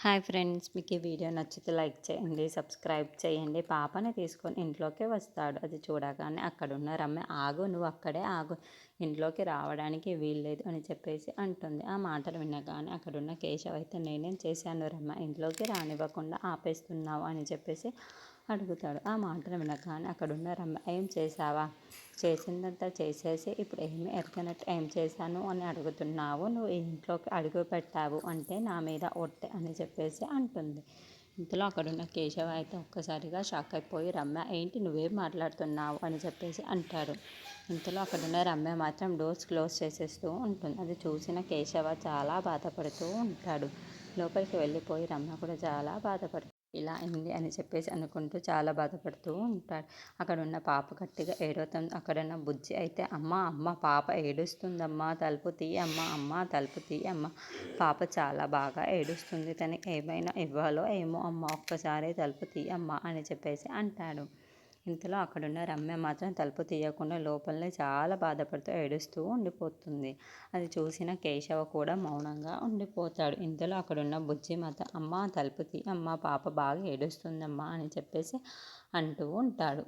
Hi friends, మీకు ఈ video నచ్చితే లైక్ చేయండి, సబ్స్క్రైబ్ చేయండి. పాపని తీసుకొని ఇంట్లోకి వస్తాడు. అది చూడగానే అక్కడున్న రమ్య, ఆగు, నువ్వు అక్కడే ఆగు, ఇంట్లోకి రావడానికి వీల్లేదు అని చెప్పేసి అంటుంది. ఆ మాటలు వినగానే అక్కడున్న కేశవ్ అయితే, నేనేం చేశాను రమ్య, ఇంట్లోకి రానివ్వకుండా ఆపేస్తున్నావు అని చెప్పేసి అడుగుతాడు. ఆ మాటలు వినగానే అక్కడున్న రమ్య, ఏం చేశావా, చేసిందంతా చేసేసి ఇప్పుడు ఏమి ఎరగనట్టు ఏం చేశాను అని అడుగుతున్నావు, నువ్వు ఇంట్లోకి అడుగు పెట్టావు అంటే నా మీద ఒట్టే అని చెప్పేసి అంటుంది. ఇంతలో అక్కడున్న కేశవ అయితే ఒక్కసారిగా షాక్ అయిపోయి, రమ్య ఏంటి నువ్వేం మాట్లాడుతున్నావు అని చెప్పేసి అంటాడు. ఇంతలో అక్కడున్న రమ్య మాత్రం డోర్స్ క్లోజ్ చేసేస్తూ ఉంటుంది. అది చూసిన కేశవ చాలా బాధపడుతూ ఉంటాడు. లోపలికి వెళ్ళిపోయి రమ్య కూడా చాలా బాధపడుతుంది. ఇలా అయింది అని చెప్పేసి అనుకుంటూ చాలా బాధపడుతూ ఉంటాడు. అక్కడున్న పాప గట్టిగా ఏడుతుంది. అక్కడున్న బుజ్జి అయితే, అమ్మ అమ్మ పాప ఏడుస్తుందమ్మా, తలుపు తీయమ్మ, అమ్మ తలుపు తీయమ్మ, పాప చాలా బాగా ఏడుస్తుంది, తనకి ఏమైనా ఇవ్వాలో ఏమో అమ్మ, ఒక్కసారి తలుపు తీయమ్మ అని చెప్పేసి అంటాడు. ఇంతలో అక్కడున్న రమ్య మాత్రం తలుపు తీయకుండా లోపలనే చాలా బాధపడుతూ ఏడుస్తూ ఉండిపోతుంది. అది చూసిన కేశవ కూడా మౌనంగా ఉండిపోతాడు. ఇంతలో అక్కడున్న బుజ్జి మాత్రం, అమ్మ తలుపు తీ అమ్మ, పాప బాగా ఏడుస్తుందమ్మా అని చెప్పేసి అంటూ ఉంటాడు.